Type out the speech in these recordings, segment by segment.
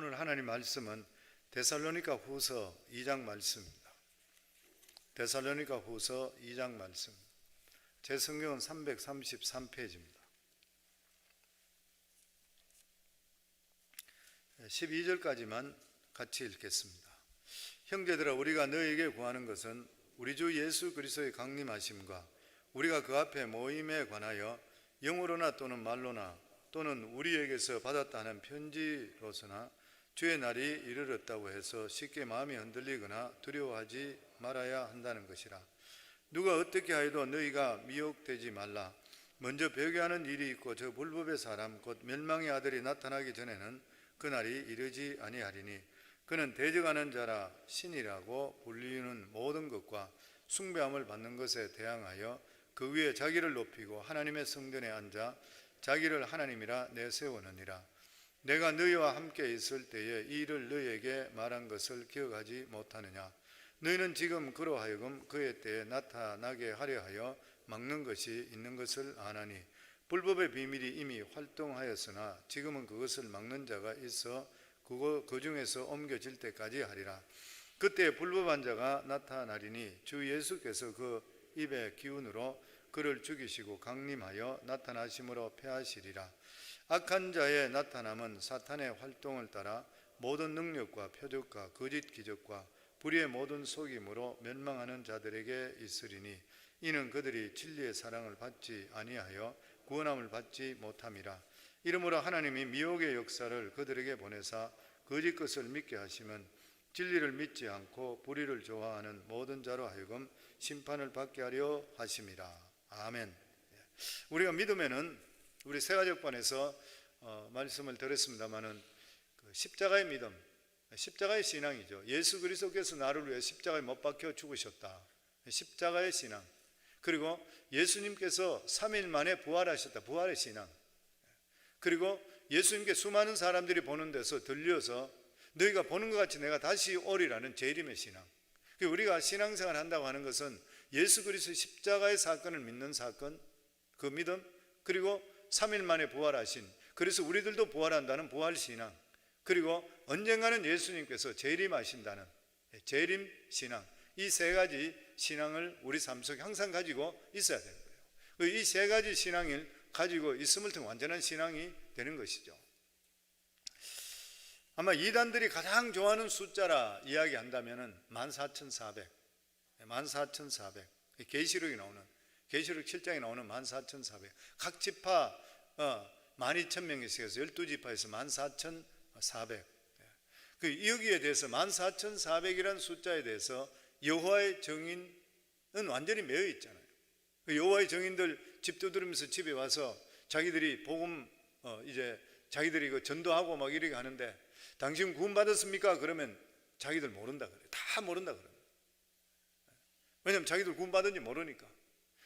오늘 하나님 말씀은 데살로니가 후서 2장 말씀입니다. 데살로니가 후서 2장 말씀. 제 성경은 333페이지입니다. 12절까지만 같이 읽겠습니다. 형제들아, 우리가 너희에게 구하는 것은 우리 주 예수 그리스도의 강림하심과 우리가 그 앞에 모임에 관하여 영어로나 또는 말로나 또는 우리에게서 받았다 하는 편지로서나 주의 날이 이르렀다고 해서 쉽게 마음이 흔들리거나 두려워하지 말아야 한다는 것이라. 누가 어떻게 하여도 너희가 미혹되지 말라. 먼저 배교하는 일이 있고 저 불법의 사람 곧 멸망의 아들이 나타나기 전에는 그 날이 이르지 아니하리니 그는 대적하는 자라 신이라고 불리는 모든 것과 숭배함을 받는 것에 대항하여 그 위에 자기를 높이고 하나님의 성전에 앉아 자기를 하나님이라 내세우느니라. 내가 너희와 함께 있을 때에 이 일을 너희에게 말한 것을 기억하지 못하느냐. 너희는 지금 그로 하여금 그의 때에 나타나게 하려 하여 막는 것이 있는 것을 아나니 불법의 비밀이 이미 활동하였으나 지금은 그것을 막는 자가 있어 그 중에서 옮겨질 때까지 하리라. 그때 불법한 자가 나타나리니 주 예수께서 그 입의 기운으로 그를 죽이시고 강림하여 나타나심으로 패하시리라. 악한 자의 나타남은 사탄의 활동을 따라 모든 능력과 표적과 거짓 기적과 불의의 모든 속임으로 멸망하는 자들에게 있으리니 이는 그들이 진리의 사랑을 받지 아니하여 구원함을 받지 못함이라. 이러므로 하나님이 미혹의 역사를 그들에게 보내사 거짓 것을 믿게 하시면 진리를 믿지 않고 불의를 좋아하는 모든 자로 하여금 심판을 받게 하려 하심이라. 아멘. 우리가 믿음에는 우리 세가족반에서 말씀을 드렸습니다마는 십자가의 믿음, 십자가의 신앙이죠. 예수 그리스도께서 나를 위해 십자가에 못 박혀 죽으셨다. 십자가의 신앙. 그리고 예수님께서 3일 만에 부활하셨다. 부활의 신앙. 그리고 예수님께 수많은 사람들이 보는 데서 들려서 너희가 보는 것 같이 내가 다시 오리라는 재림의 신앙. 우리가 신앙생활 한다고 하는 것은 예수 그리스도의 십자가의 사건을 믿는 사건, 그 믿음, 그리고 3일 만에 부활하신, 그래서 우리들도 부활한다는 부활신앙, 그리고 언젠가는 예수님께서 재림하신다는 재림신앙, 이 세 가지 신앙을 우리 삶 속에 항상 가지고 있어야 되는 거예요. 이 세 가지 신앙을 가지고 있음을 통해 완전한 신앙이 되는 것이죠. 아마 이단들이 가장 좋아하는 숫자라 이야기한다면 14,400. 14,400. 계시록에 나오는, 계시록 7장에 나오는 14,400. 각 지파 12,000명에서 12지파에서 14,400. 여기에 대해서 14,400이라는 숫자에 대해서 여호와의 정인은 완전히 매여 있잖아요. 여호와의 정인들 집 두드리면서 집에 와서 자기들이 복음 이제 자기들이 전도하고 막 이렇게 하는데 당신 구원 받았습니까? 그러면 자기들 모른다 그래요. 다 모른다 그래요. 왜냐하면 자기들 구원 받은지 모르니까.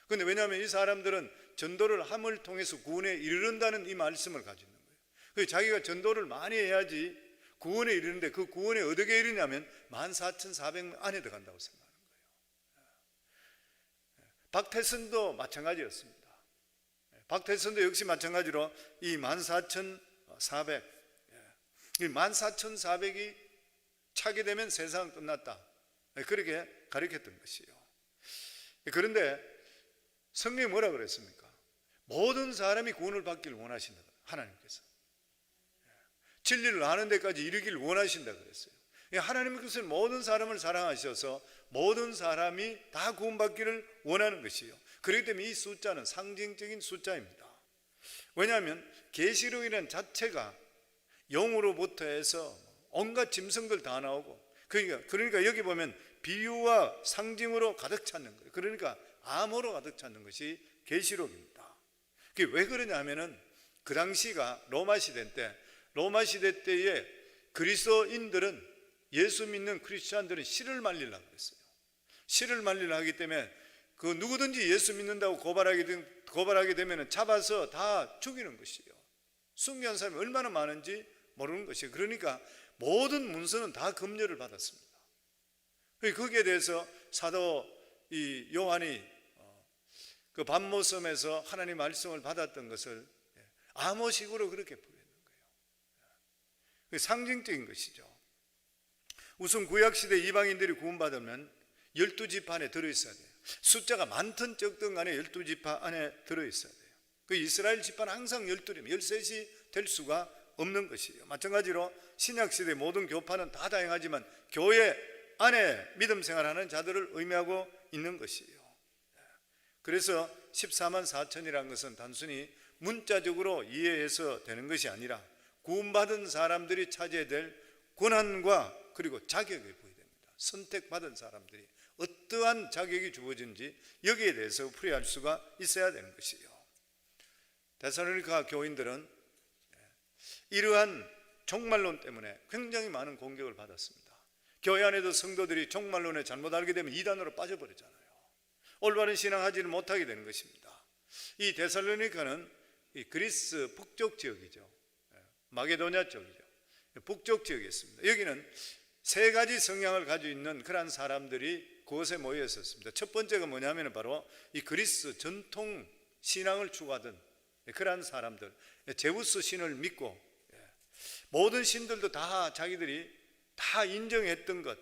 그런데 왜냐하면 이 사람들은 전도를 함을 통해서 구원에 이르른다는 이 말씀을 가지고 있는 거예요. 그래서 자기가 전도를 많이 해야지 구원에 이르는데 그 구원에 어떻게 이르냐면 14,400명 안에 들어간다고 생각하는 거예요. 박태선도 마찬가지였습니다. 박태선도 역시 마찬가지로 이 14,400, 14,400이 차게 되면 세상은 끝났다. 그렇게 가르쳤던 것이에요. 그런데 성경이 뭐라 그랬습니까? 모든 사람이 구원을 받기를 원하신다. 하나님께서 진리를 아는 데까지 이르기를 원하신다 그랬어요. 하나님께서 모든 사람을 사랑하셔서 모든 사람이 다 구원받기를 원하는 것이에요. 그렇기 때문에 이 숫자는 상징적인 숫자입니다. 왜냐하면 계시록이라는 자체가 영으로부터 해서 온갖 짐승들 다 나오고, 그러니까 여기 보면 비유와 상징으로 가득 찼는 거예요. 그러니까 암호로 가득 찼는 것이 계시록입니다. 그게 왜 그러냐 하면은 그 당시가 로마 시대 때에 그리스도인들은, 예수 믿는 크리스찬들은 씨를 말리려고 그랬어요. 씨를 말리려 하기 때문에 그 누구든지 예수 믿는다고 고발하게 되면 잡아서 다 죽이는 것이에요. 순교한 사람이 얼마나 많은지 모르는 것이에요. 그러니까 모든 문서는 다 검열을 받았습니다. 거기에 대해서 사도 이 요한이 그 반모섬에서 하나님 말씀을 받았던 것을 암호식으로 그렇게 부르는 거예요. 상징적인 것이죠. 우선 구약시대 이방인들이 구원받으면 12지파 안에 들어있어야 돼요. 숫자가 많든 적든 간에 12지파 안에 들어있어야 돼요. 그 이스라엘 지파는 항상 12명, 13이 될 수가 없는 것이에요. 마찬가지로 신약시대 모든 교파는 다 다양하지만 교회 안에 믿음 생활하는 자들을 의미하고 있는 것이에요. 그래서 14만 4천이라는 것은 단순히 문자적으로 이해해서 되는 것이 아니라 구원받은 사람들이 차지해야 될 권한과 그리고 자격이 부여됩니다. 선택받은 사람들이 어떠한 자격이 주어진지 여기에 대해서 풀이할 수가 있어야 되는 것이에요. 데살로니가 교인들은 이러한 종말론 때문에 굉장히 많은 공격을 받았습니다. 교회 안에도 성도들이 종말론에 잘못 알게 되면 이단으로 빠져버리잖아요. 올바른 신앙하지를 못하게 되는 것입니다. 이 데살로니가는 이 그리스 북쪽 지역이죠. 마게도냐 쪽이죠. 북쪽 지역에 있습니다. 여기는 세 가지 성향을 가지고 있는 그러한 사람들이 그곳에 모여 있었습니다. 첫 번째가 뭐냐면 바로 이 그리스 전통 신앙을 추구하던 그러한 사람들, 제우스 신을 믿고 모든 신들도 다 자기들이 다 인정했던 것.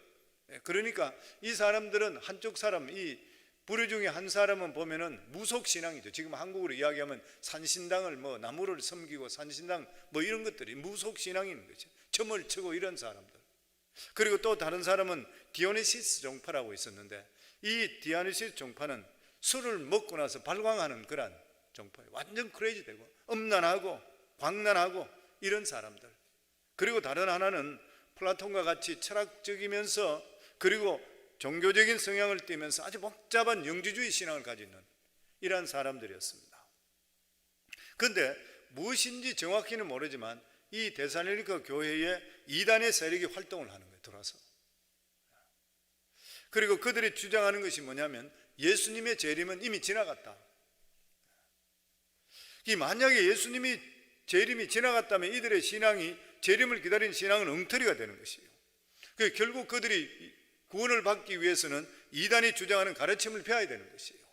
그러니까 이 사람들은 한쪽 사람, 이 부류 중에 한 사람은 보면은 무속신앙이죠. 지금 한국으로 이야기하면 산신당을 나무를 섬기고 산신당 이런 것들이 무속신앙인 거죠. 점을 치고 이런 사람들. 그리고 또 다른 사람은 디오니시스 종파라고 있었는데 이 디오니시스 종파는 술을 먹고 나서 발광하는 그런 종파예요. 완전 크레이지 되고 음란하고 광란하고 이런 사람들. 그리고 다른 하나는 플라톤과 같이 철학적이면서 그리고 종교적인 성향을 띠면서 아주 복잡한 영지주의 신앙을 가지고 있는 이러한 사람들이었습니다. 그런데 무엇인지 정확히는 모르지만 이 데살로니가 교회에 이단의 세력이 활동을 하는 거예요. 들어와서. 그리고 그들이 주장하는 것이 뭐냐면 예수님의 재림은 이미 지나갔다. 만약에 예수님이 재림이 지나갔다면 이들의 신앙이 재림을 기다리는 신앙은 엉터리가 되는 것이에요. 결국 그들이 구원을 받기 위해서는 이단이 주장하는 가르침을 펴야 되는 것이에요.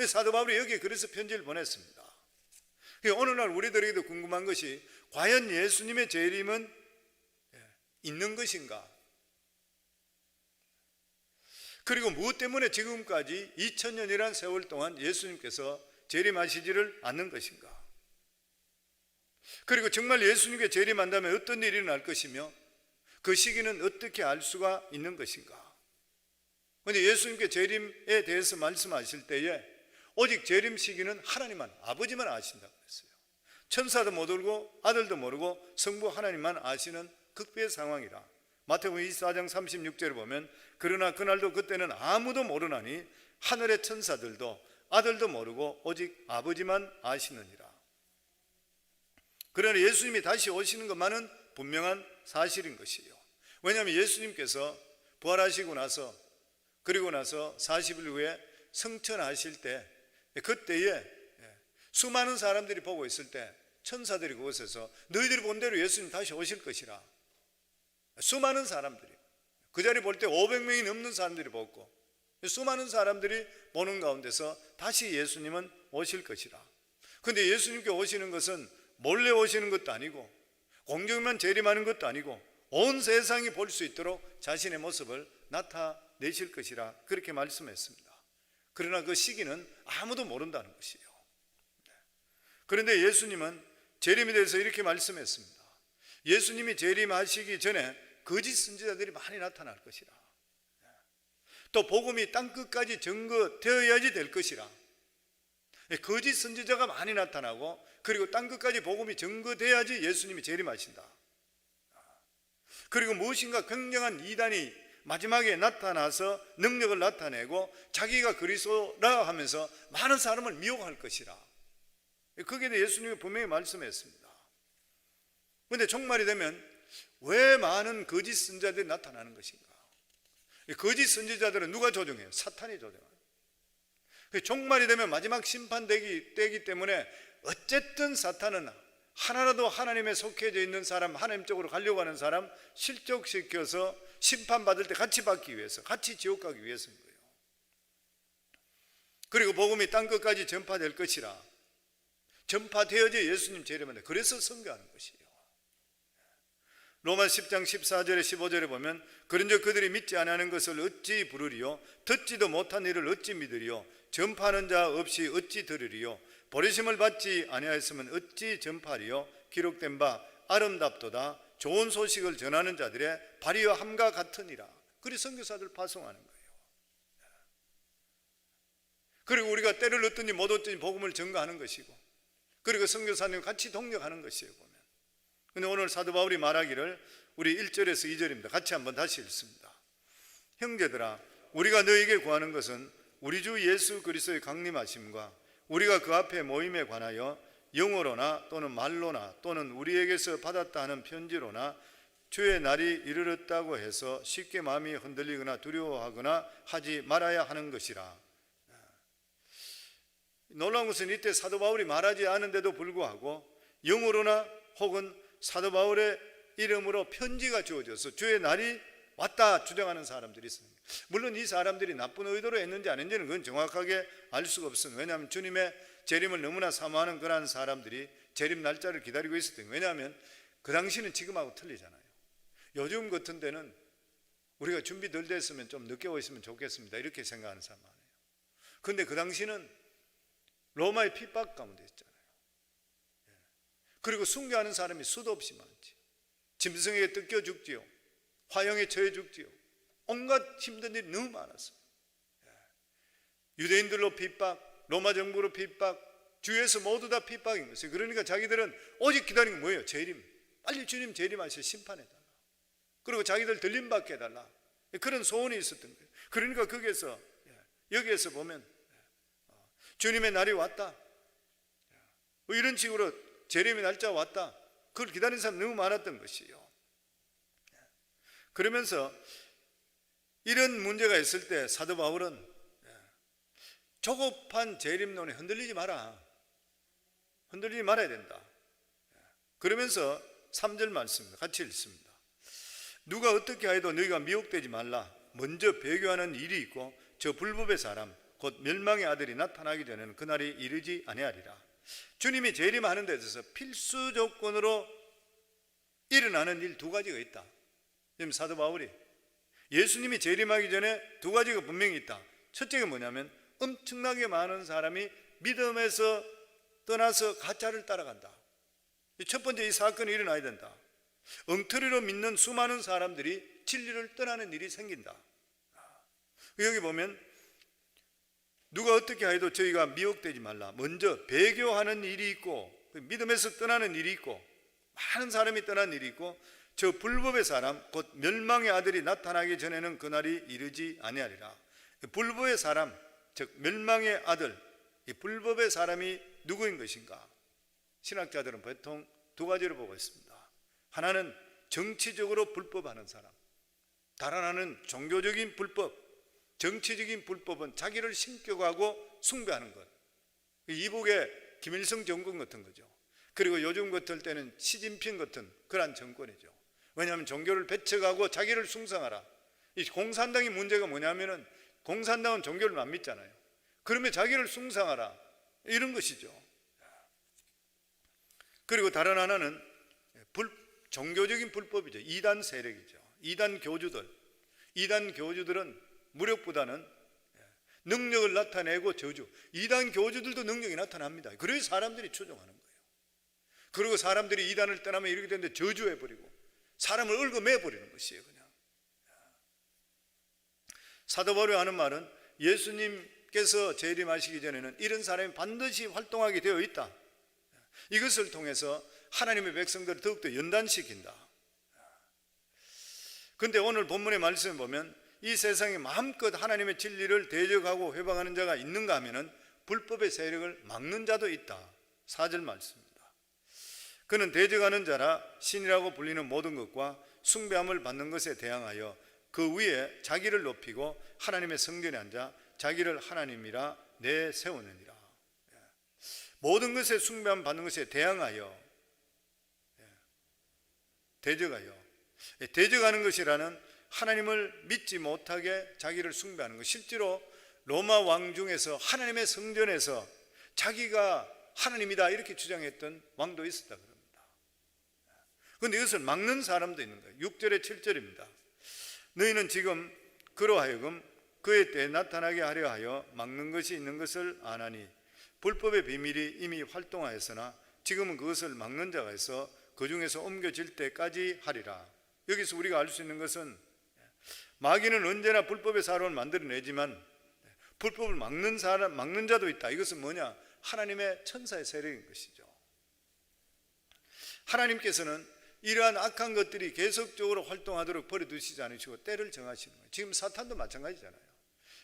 사도 바울이 여기에 그래서 편지를 보냈습니다. 어느 날 우리들에게도 궁금한 것이 과연 예수님의 재림은 있는 것인가? 그리고 무엇 때문에 지금까지 2000년이라는 세월 동안 예수님께서 재림하시지를 않는 것인가? 그리고 정말 예수님께 재림한다면 어떤 일이 일어날 것이며 그 시기는 어떻게 알 수가 있는 것인가? 그런데 예수님께 재림에 대해서 말씀하실 때에 오직 재림 시기는 하나님만, 아버지만 아신다고 했어요. 천사도 못 알고 아들도 모르고 성부 하나님만 아시는 극비의 상황이라. 마태복음 24장 36절을 보면 그러나 그날도 그때는 아무도 모르나니 하늘의 천사들도 아들도 모르고 오직 아버지만 아시느니라. 그러나 예수님이 다시 오시는 것만은 분명한 사실인 것이에요. 왜냐하면 예수님께서 부활하시고 나서 그리고 나서 40일 후에 성천하실 때 그때에 수많은 사람들이 보고 있을 때 천사들이 그곳에서 너희들이 본 대로 예수님 다시 오실 것이라. 수많은 사람들이 그 자리 볼 때 500명이 넘는 사람들이 보고 수많은 사람들이 보는 가운데서 다시 예수님은 오실 것이라. 그런데 예수님께 오시는 것은 몰래 오시는 것도 아니고 공중만 재림하는 것도 아니고 온 세상이 볼 수 있도록 자신의 모습을 나타내실 것이라 그렇게 말씀했습니다. 그러나 그 시기는 아무도 모른다는 것이에요. 그런데 예수님은 재림에 대해서 이렇게 말씀했습니다. 예수님이 재림하시기 전에 거짓 선지자들이 많이 나타날 것이라. 또 복음이 땅끝까지 증거되어야지 될 것이라. 거짓 선지자가 많이 나타나고 그리고 땅끝까지 복음이 증거돼야지 예수님이 재림하신다. 그리고 무엇인가 굉장한 이단이 마지막에 나타나서 능력을 나타내고 자기가 그리스도라 하면서 많은 사람을 미혹할 것이라. 거기에 대해 예수님이 분명히 말씀했습니다. 그런데 종말이 되면 왜 많은 거짓 선지자들이 나타나는 것인가? 거짓 선지자들은 누가 조종해요? 사탄이 조종해요. 종말이 되면 마지막 심판되기 때이기 때문에 어쨌든 사탄은 하나라도 하나님에 속해져 있는 사람, 하나님 쪽으로 가려고 하는 사람 실족시켜서 심판받을 때 같이 받기 위해서, 같이 지옥 가기 위해서인 거예요. 그리고 복음이 땅끝까지 전파될 것이라. 전파되어져 예수님 재림한다. 그래서 선교하는 것이에요. 로마 10장 14절에 15절에 보면 그런즉 그들이 믿지 아니하는 것을 어찌 부르리요 듣지도 못한 일을 어찌 믿으리요 전파하는 자 없이 어찌 들으리요 버리심을 받지 아니하였으면 어찌 전파하리요 기록된 바 아름답도다 좋은 소식을 전하는 자들의 발이와 함과 같으니라. 그리 선교사들 파송하는 거예요. 그리고 우리가 때를 얻든지 못 얻든지 복음을 전가하는 것이고, 그리고 선교사님 같이 동력하는 것이에요 보면. 근데 오늘 사도 바울이 말하기를 우리 1절에서 2절입니다. 같이 한번 다시 읽습니다. 형제들아 우리가 너에게 구하는 것은 우리 주 예수 그리스도의 강림하심과 우리가 그 앞에 모임에 관하여 영어로나 또는 말로나 또는 우리에게서 받았다 하는 편지로나 주의 날이 이르렀다고 해서 쉽게 마음이 흔들리거나 두려워하거나 하지 말아야 하는 것이라. 놀라운 것은 이때 사도 바울이 말하지 않은데도 불구하고 영어로나 혹은 사도 바울의 이름으로 편지가 주어져서 주의 날이 왔다 주장하는 사람들이 있습니다. 물론 이 사람들이 나쁜 의도로 했는지 아닌지는 그건 정확하게 알 수가 없습니다. 왜냐하면 주님의 재림을 너무나 사모하는 그러한 사람들이 재림 날짜를 기다리고 있었던 거예요. 왜냐하면 그 당시는 지금하고 틀리잖아요. 요즘 같은 데는 우리가 준비 덜 됐으면 좀 늦게 오셨으면 좋겠습니다 이렇게 생각하는 사람 많아요. 그런데 그 당시는 로마의 핍박 가운데 있잖아요. 그리고 숭배하는 사람이 수도 없이 많지. 짐승에게 뜯겨 죽지요, 화형에 처해 죽지요, 온갖 힘든 일이 너무 많았어요. 유대인들로 핍박, 로마 정부로 핍박, 주위에서 모두 다 핍박인 것이에요. 그러니까 자기들은 오직 기다리는 게 뭐예요? 재림. 빨리 주님 재림하셔 심판해달라. 그리고 자기들 들림받게 해달라. 그런 소원이 있었던 거예요. 그러니까 거기에서 여기에서 보면 주님의 날이 왔다, 이런 식으로 재림의 날짜가 왔다, 그걸 기다리는 사람이 너무 많았던 것이에요. 그러면서 이런 문제가 있을 때 사도 바울은 조급한 재림론에 흔들리지 마라, 흔들리지 말아야 된다. 그러면서 3절 말씀입니다. 같이 읽습니다. 누가 어떻게 하여도 너희가 미혹되지 말라. 먼저 배교하는 일이 있고 저 불법의 사람 곧 멸망의 아들이 나타나기 전에는 그날이 이르지 아니하리라. 주님이 재림하는 데 있어서 필수 조건으로 일어나는 일 두 가지가 있다. 지금 사도 바울이 예수님이 재림하기 전에 두 가지가 분명히 있다. 첫째가 뭐냐면 엄청나게 많은 사람이 믿음에서 떠나서 가짜를 따라간다. 첫 번째 이 사건이 일어나야 된다. 엉터리로 믿는 수많은 사람들이 진리를 떠나는 일이 생긴다. 여기 보면 누가 어떻게 해도 저희가 미혹되지 말라. 먼저 배교하는 일이 있고 믿음에서 떠나는 일이 있고 많은 사람이 떠나는 일이 있고 저 불법의 사람 곧 멸망의 아들이 나타나기 전에는 그날이 이르지 아니하리라. 불법의 사람 즉 멸망의 아들, 이 불법의 사람이 누구인 것인가? 신학자들은 보통 두 가지로 보고 있습니다. 하나는 정치적으로 불법하는 사람, 다른 하나는 종교적인 불법. 정치적인 불법은 자기를 신격하고 숭배하는 것, 이북의 김일성 정권 같은 거죠. 그리고 요즘 같을 때는 시진핑 같은 그러한 정권이죠. 왜냐하면 종교를 배척하고 자기를 숭상하라. 이 공산당의 문제가 뭐냐면은 공산당은 종교를 안 믿잖아요. 그러면 자기를 숭상하라, 이런 것이죠. 그리고 다른 하나는 종교적인 불법이죠. 이단 세력이죠. 이단 교주들은 무력보다는 능력을 나타내고 저주. 이단 교주들도 능력이 나타납니다. 그래서 사람들이 추종하는 거예요. 그리고 사람들이 이단을 떠나면 이렇게 되는데 저주해버리고 사람을 얽어매버리는 것이에요. 그냥 사도 바울이 하는 말은 예수님께서 재림하시기 전에는 이런 사람이 반드시 활동하게 되어 있다. 이것을 통해서 하나님의 백성들을 더욱더 연단시킨다. 그런데 오늘 본문의 말씀을 보면 이 세상에 마음껏 하나님의 진리를 대적하고 회방하는 자가 있는가 하면은 불법의 세력을 막는 자도 있다. 4절 말씀입니다. 그는 대적하는 자라 신이라고 불리는 모든 것과 숭배함을 받는 것에 대항하여 그 위에 자기를 높이고 하나님의 성전에 앉아 자기를 하나님이라 내세우느니라. 모든 것에 숭배함 받는 것에 대항하여, 대적하는 것이라는 하나님을 믿지 못하게 자기를 숭배하는 것. 실제로 로마 왕 중에서 하나님의 성전에서 자기가 하나님이다 이렇게 주장했던 왕도 있었다 그럽니다. 그런데 이것을 막는 사람도 있는 거예요. 6절에 7절입니다. 너희는 지금 그로 하여금 그의 때에 나타나게 하려 하여 막는 것이 있는 것을 아나니 불법의 비밀이 이미 활동하였으나 지금은 그것을 막는 자가 있어 그 중에서 옮겨질 때까지 하리라. 여기서 우리가 알 수 있는 것은 마귀는 언제나 불법의 사람을 만들어내지만 불법을 막는 자도 있다. 이것은 뭐냐? 하나님의 천사의 세력인 것이죠. 하나님께서는 이러한 악한 것들이 계속적으로 활동하도록 버려두시지 않으시고 때를 정하시는 거예요. 지금 사탄도 마찬가지잖아요.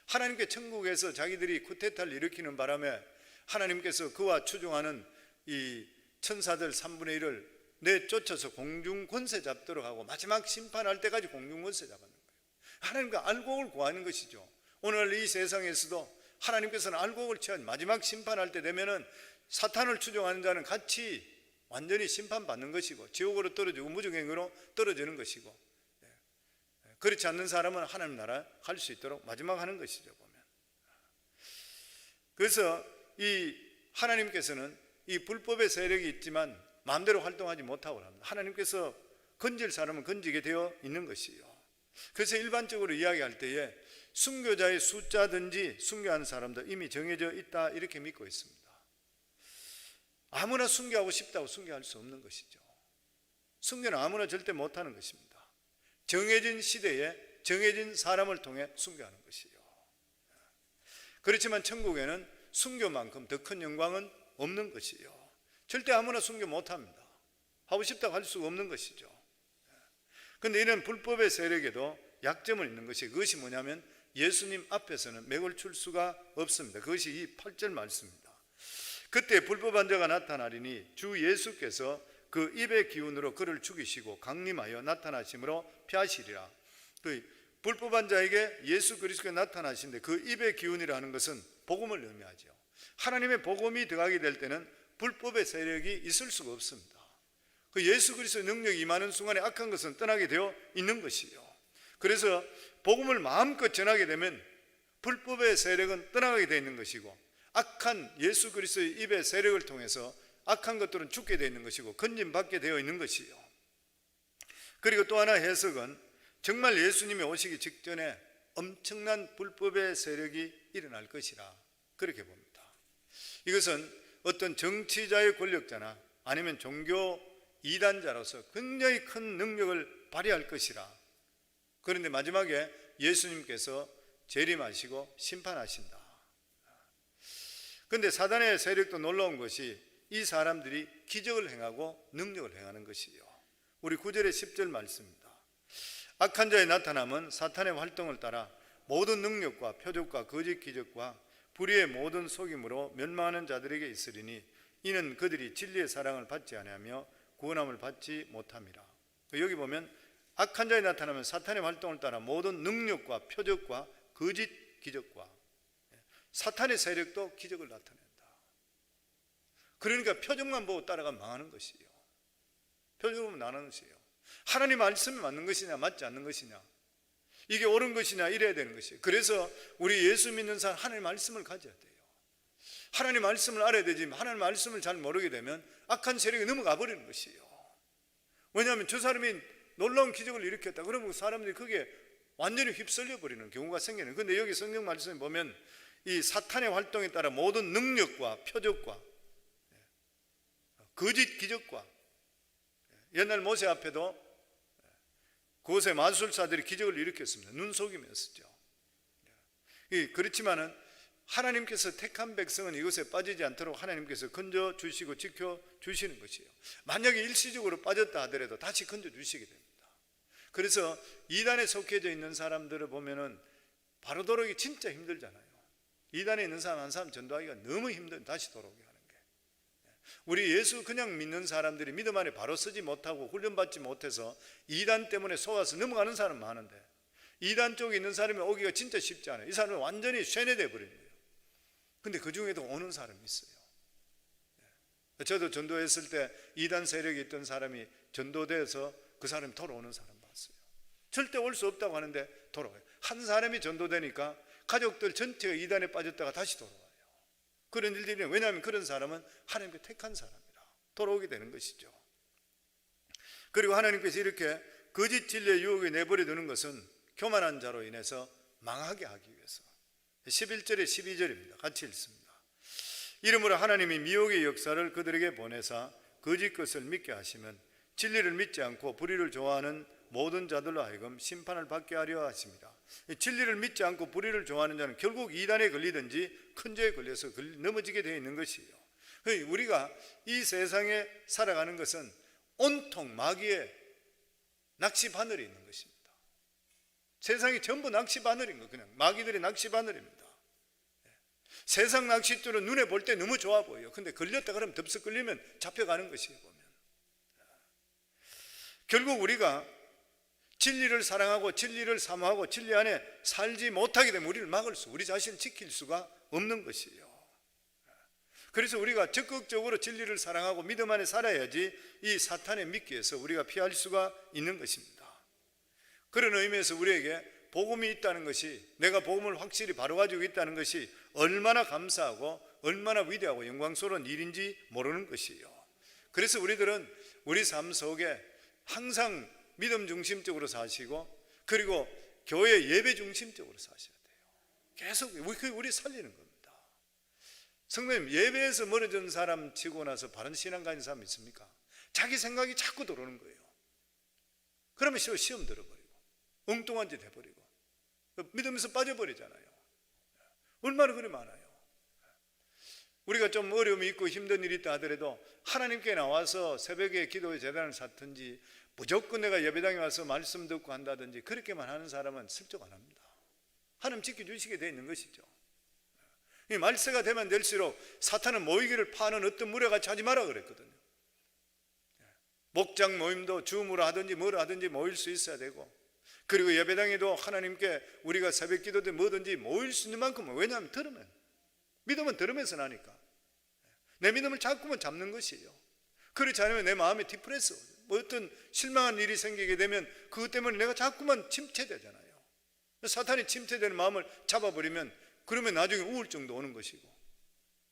하나님께 천국에서 자기들이 쿠데타를 일으키는 바람에 하나님께서 그와 추종하는 이 천사들 3분의 1을 내쫓아서 공중 권세 잡도록 하고 마지막 심판할 때까지 공중 권세 잡았는 거예요. 하나님과 알곡을 구하는 것이죠. 오늘 이 세상에서도 하나님께서는 알곡을 취한 마지막 심판할 때 되면은 사탄을 추종하는 자는 같이 완전히 심판받는 것이고 지옥으로 떨어지고 무중행으로 떨어지는 것이고, 그렇지 않는 사람은 하나님 나라 갈 수 있도록 마지막 하는 것이죠 보면. 그래서 이 하나님께서는 이 불법의 세력이 있지만 마음대로 활동하지 못하고 합니다. 하나님께서 건질 사람은 건지게 되어 있는 것이요. 그래서 일반적으로 이야기할 때에 순교자의 숫자든지 순교하는 사람도 이미 정해져 있다 이렇게 믿고 있습니다. 아무나 순교하고 싶다고 순교할 수 없는 것이죠. 순교는 아무나 절대 못하는 것입니다. 정해진 시대에 정해진 사람을 통해 순교하는 것이요. 그렇지만 천국에는 순교만큼 더 큰 영광은 없는 것이요. 절대 아무나 순교 못합니다. 하고 싶다고 할 수가 없는 것이죠. 그런데 이런 불법의 세력에도 약점은 있는 것이, 그것이 뭐냐면 예수님 앞에서는 맥을 출 수가 없습니다. 그것이 이 8절 말씀입니다. 그때 불법한 자가 나타나리니 주 예수께서 그 입의 기운으로 그를 죽이시고 강림하여 나타나심으로 피하시리라. 그 불법한 자에게 예수 그리스도가 나타나신데 그 입의 기운이라는 것은 복음을 의미하죠. 하나님의 복음이 들어가게 될 때는 불법의 세력이 있을 수가 없습니다. 그 예수 그리스도의 능력이 임하는 순간에 악한 것은 떠나게 되어 있는 것이요. 그래서 복음을 마음껏 전하게 되면 불법의 세력은 떠나가게 되어 있는 것이고, 악한 예수 그리스도의 입의 세력을 통해서 악한 것들은 죽게 되어 있는 것이고 건진받게 되어 있는 것이요. 그리고 또 하나 해석은 정말 예수님이 오시기 직전에 엄청난 불법의 세력이 일어날 것이라 그렇게 봅니다. 이것은 어떤 정치자의 권력자나 아니면 종교 이단자로서 굉장히 큰 능력을 발휘할 것이라. 그런데 마지막에 예수님께서 재림하시고 심판하신다. 그런데 사단의 세력도 놀라운 것이 이 사람들이 기적을 행하고 능력을 행하는 것이요. 우리 9절의 10절 말씀입니다. 악한 자의 나타남은 사탄의 활동을 따라 모든 능력과 표적과 거짓 기적과 불의의 모든 속임으로 멸망하는 자들에게 있으리니 이는 그들이 진리의 사랑을 받지 아니하며 구원함을 받지 못함이라. 여기 보면 악한 자의 나타나면 사탄의 활동을 따라 모든 능력과 표적과 거짓 기적과, 사탄의 세력도 기적을 나타낸다. 그러니까 표적만 보고 따라가면 망하는 것이에요. 표적을 보면 나는 것이에요. 하나님 말씀이 맞는 것이냐 맞지 않는 것이냐, 이게 옳은 것이냐 이래야 되는 것이에요. 그래서 우리 예수 믿는 사람 하나님 말씀을 가져야 돼요. 하나님 말씀을 알아야 되지만 하나님 말씀을 잘 모르게 되면 악한 세력이 넘어가 버리는 것이에요. 왜냐하면 저 사람이 놀라운 기적을 일으켰다 그러면 사람들이 그게 완전히 휩쓸려 버리는 경우가 생기는. 그런데 여기 성경 말씀에 보면 이 사탄의 활동에 따라 모든 능력과 표적과 거짓 기적과, 옛날 모세 앞에도 그곳에 마술사들이 기적을 일으켰습니다. 눈 속이면서죠. 그렇지만은 하나님께서 택한 백성은 이것에 빠지지 않도록 하나님께서 건져 주시고 지켜 주시는 것이에요. 만약에 일시적으로 빠졌다 하더라도 다시 건져 주시게 됩니다. 그래서 이단에 속해져 있는 사람들을 보면은 바로 돌아오기 진짜 힘들잖아요. 이단에 있는 사람 한 사람 전도하기가 너무 힘든, 다시 돌아오게 하는 게. 우리 예수 그냥 믿는 사람들이 믿음 안에 바로 서지 못하고 훈련받지 못해서 이단 때문에 속아서 넘어가는 사람 많은데, 이단 쪽에 있는 사람이 오기가 진짜 쉽지 않아요. 이 사람은 완전히 쇠뇌돼 버린 거예요. 근데 그 중에도 오는 사람이 있어요. 저도 전도했을 때 이단 세력이 있던 사람이 전도돼서 그 사람이 돌아오는 사람 봤어요. 절대 올 수 없다고 하는데 돌아와요. 한 사람이 전도되니까 가족들 전체가 이단에 빠졌다가 다시 돌아와요. 그런 일들이, 왜냐하면 그런 사람은 하나님께 택한 사람이라 돌아오게 되는 것이죠. 그리고 하나님께서 이렇게 거짓 진리의 유혹에 내버려 두는 것은 교만한 자로 인해서 망하게 하기 위해서. 11절에 12절입니다. 같이 읽습니다. 이러므로 하나님이 미혹의 역사를 그들에게 보내사 거짓 것을 믿게 하시면 진리를 믿지 않고 불의를 좋아하는 모든 자들로 하여금 심판을 받게 하려 하십니다. 진리를 믿지 않고 불의를 좋아하는 자는 결국 이단에 걸리든지 큰 죄에 걸려서 넘어지게 되어 있는 것이에요. 우리가 이 세상에 살아가는 것은 온통 마귀의 낚시 바늘이 있는 것입니다. 세상이 전부 낚시 바늘인 거, 그냥 마귀들의 낚시 바늘입니다. 세상 낚싯줄은 눈에 볼 때 너무 좋아 보여요. 근데 걸렸다 그러면 덥석 걸리면 잡혀가는 것이에요. 보면 결국 우리가 진리를 사랑하고 진리를 사모하고 진리 안에 살지 못하게 되면 우리를 막을 수, 우리 자신을 지킬 수가 없는 것이에요. 그래서 우리가 적극적으로 진리를 사랑하고 믿음 안에 살아야지 이 사탄의 미끼에서 우리가 피할 수가 있는 것입니다. 그런 의미에서 우리에게 복음이 있다는 것이, 내가 복음을 확실히 바로 가지고 있다는 것이 얼마나 감사하고 얼마나 위대하고 영광스러운 일인지 모르는 것이에요. 그래서 우리들은 우리 삶 속에 항상 믿음 중심적으로 사시고, 그리고 교회 예배 중심적으로 사셔야 돼요. 계속 우리 살리는 겁니다. 성도님, 예배에서 멀어진 사람 치고 나서 바른 신앙 가진 사람 있습니까? 자기 생각이 자꾸 들어오는 거예요. 그러면 시험 들어버리고 엉뚱한 짓 해버리고 믿음에서 빠져버리잖아요. 얼마나 그리 많아요. 우리가 좀 어려움이 있고 힘든 일이 있다 하더라도 하나님께 나와서 새벽에 기도의 제단을 쌓든지 무조건 내가 예배당에 와서 말씀 듣고 한다든지 그렇게만 하는 사람은 슬쩍 안 합니다. 하나님 지켜주시게 되어 있는 것이죠. 이 말세가 되면 될수록 사탄은 모이기를 파는 어떤 무례같이 하지 마라 그랬거든요. 목장 모임도 줌으로 하든지 뭐로 하든지 모일 수 있어야 되고, 그리고 예배당에도 하나님께 우리가 새벽 기도 때 뭐든지 모일 수 있는 만큼, 왜냐하면 들으면, 믿음은 들으면서 나니까 내 믿음을 자꾸만 잡는 것이에요. 그렇지 않으면 내 마음에 디프레스, 뭐 어떤 실망한 일이 생기게 되면 그것 때문에 내가 자꾸만 침체되잖아요. 사탄이 침체되는 마음을 잡아버리면 그러면 나중에 우울증도 오는 것이고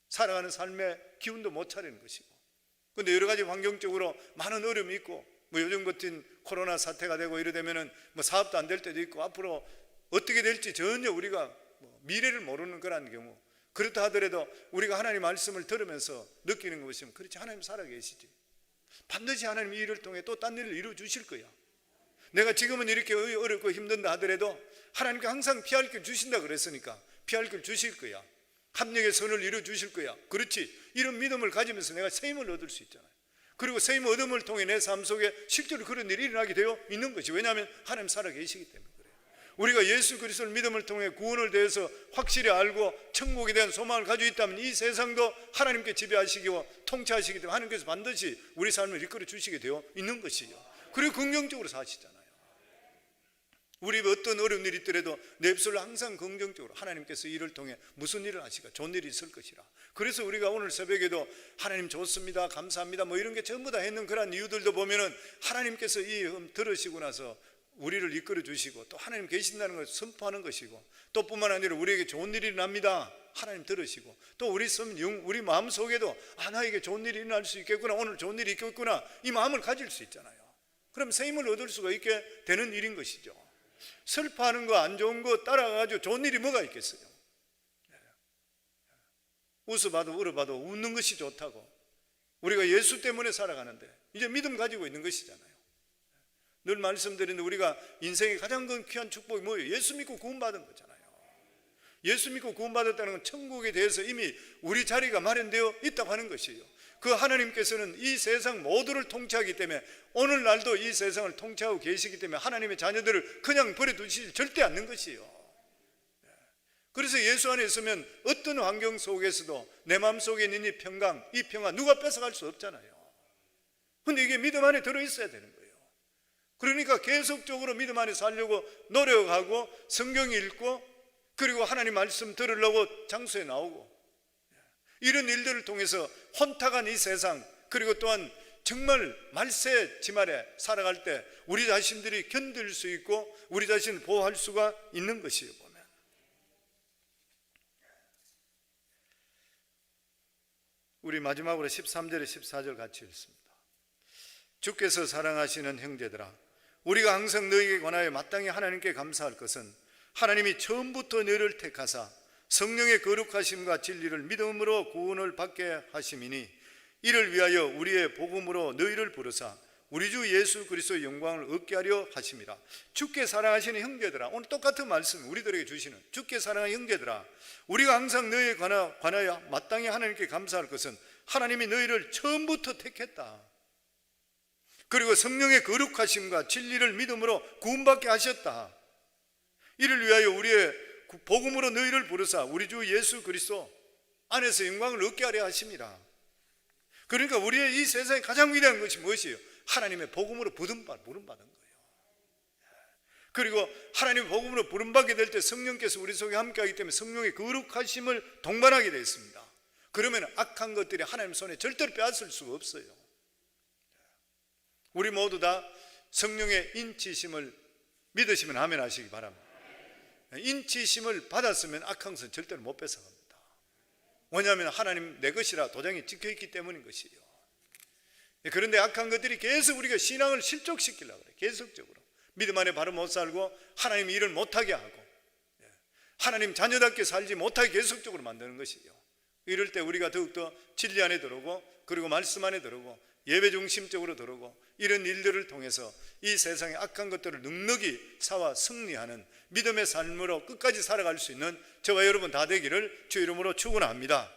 살아가는 삶의 기운도 못 차리는 것이고, 그런데 여러 가지 환경적으로 많은 어려움이 있고, 뭐 요즘 같은 코로나 사태가 되고 이러되면은 뭐 사업도 안 될 때도 있고, 앞으로 어떻게 될지 전혀 우리가 미래를 모르는 그런 경우, 그렇다 하더라도 우리가 하나님 말씀을 들으면서 느끼는 것이, 그렇지, 하나님 살아계시지, 반드시 하나님 이 일을 통해 또 딴 일을 이루어 주실 거야. 내가 지금은 이렇게 어렵고 힘든다 하더라도 하나님께 항상 피할 길 주신다 그랬으니까 피할 길 주실 거야. 합력의 선을 이루어 주실 거야. 그렇지, 이런 믿음을 가지면서 내가 세임을 얻을 수 있잖아요. 그리고 세임 얻음을 통해 내 삶 속에 실제로 그런 일이 일어나게 되어 있는 것이, 왜냐하면 하나님 살아계시기 때문에 그래요. 우리가 예수 그리스도를 믿음을 통해 구원을 대해서 확실히 알고 천국에 대한 소망을 가지고 있다면 이 세상도 하나님께 지배하시고 통치하시기 때문에 하나님께서 반드시 우리 삶을 이끌어 주시게 되어 있는 것이죠. 그리고 긍정적으로 사시잖아요. 우리 어떤 어려운 일이 있더라도 내 입술로 항상 긍정적으로 하나님께서 이를 통해 무슨 일을 하시까, 좋은 일이 있을 것이라. 그래서 우리가 오늘 새벽에도 하나님 좋습니다, 감사합니다, 뭐 이런 게 전부 다 했는 그런 이유들도 보면은 하나님께서 이 들으시고 나서 우리를 이끌어 주시고 또 하나님 계신다는 것을 선포하는 것이고, 또 뿐만 아니라 우리에게 좋은 일이 납니다, 하나님 들으시고, 또 우리 마음 속에도 나에게 좋은 일이 일어날 수 있겠구나, 오늘 좋은 일이 있겠구나, 이 마음을 가질 수 있잖아요. 그럼 세임을 얻을 수가 있게 되는 일인 것이죠. 슬퍼하는 거, 안 좋은 거 따라가지고 좋은 일이 뭐가 있겠어요? 웃어봐도 울어봐도 웃는 것이 좋다고. 우리가 예수 때문에 살아가는데 이제 믿음 가지고 있는 것이잖아요. 늘 말씀드리는데 우리가 인생의 가장 귀한 축복이 뭐예요? 예수 믿고 구원받은 거잖아요. 예수 믿고 구원받았다는 건 천국에 대해서 이미 우리 자리가 마련되어 있다고 하는 것이에요. 그 하나님께서는 이 세상 모두를 통치하기 때문에 오늘날도 이 세상을 통치하고 계시기 때문에 하나님의 자녀들을 그냥 버려두시지 절대 않는 것이에요. 그래서 예수 안에 있으면 어떤 환경 속에서도 내 마음속에 있는 이 평강, 이 평화 누가 뺏어갈 수 없잖아요. 근데 이게 믿음 안에 들어있어야 되는 거예요. 그러니까 계속적으로 믿음 안에 살려고 노력하고 성경 읽고, 그리고 하나님 말씀 들으려고 장소에 나오고, 이런 일들을 통해서 혼탁한 이 세상, 그리고 또한 정말 말세 지말에 살아갈 때 우리 자신들이 견딜 수 있고 우리 자신을 보호할 수가 있는 것이에요. 보면 우리 마지막으로 13절에 14절 같이 읽습니다. 주께서 사랑하시는 형제들아, 우리가 항상 너희에게 관하여 마땅히 하나님께 감사할 것은 하나님이 처음부터 너희를 택하사 성령의 거룩하심과 진리를 믿음으로 구원을 받게 하심이니, 이를 위하여 우리의 복음으로 너희를 부르사 우리 주 예수 그리스도의 영광을 얻게 하려 하심이라. 주께 사랑하시는 형제들아, 오늘 똑같은 말씀 우리들에게 주시는, 주께 사랑하는 형제들아, 우리가 항상 너희에 관하여 마땅히 하나님께 감사할 것은 하나님이 너희를 처음부터 택했다. 그리고 성령의 거룩하심과 진리를 믿음으로 구원받게 하셨다. 이를 위하여 우리의 복음으로 너희를 부르사 우리 주 예수 그리스도 안에서 영광을 얻게 하려 하심이라. 그러니까 우리의 이 세상에 가장 위대한 것이 무엇이에요? 하나님의 복음으로 부름받은 거예요. 그리고 하나님의 복음으로 부름받게 될 때 성령께서 우리 속에 함께하기 때문에 성령의 거룩하심을 동반하게 되어 있습니다. 그러면 악한 것들이 하나님 손에 절대로 빼앗을 수가 없어요. 우리 모두 다 성령의 인치심을 믿으시면 아멘 하시기 바랍니다. 인치심을 받았으면 악한 것은 절대로 못 뺏어갑니다. 왜냐하면 하나님 내 것이라 도장이 찍혀있기 때문인 것이에요. 그런데 악한 것들이 계속 우리가 신앙을 실족시키려고 그래요. 계속적으로 믿음 안에 바로 못 살고 하나님 일을 못하게 하고 하나님 자녀답게 살지 못하게 계속적으로 만드는 것이에요. 이럴 때 우리가 더욱더 진리 안에 들어오고, 그리고 말씀 안에 들어오고, 예배 중심적으로 들어오고, 이런 일들을 통해서 이 세상의 악한 것들을 넉넉히 싸워 승리하는 믿음의 삶으로 끝까지 살아갈 수 있는 저와 여러분 다 되기를 주 이름으로 축원합니다.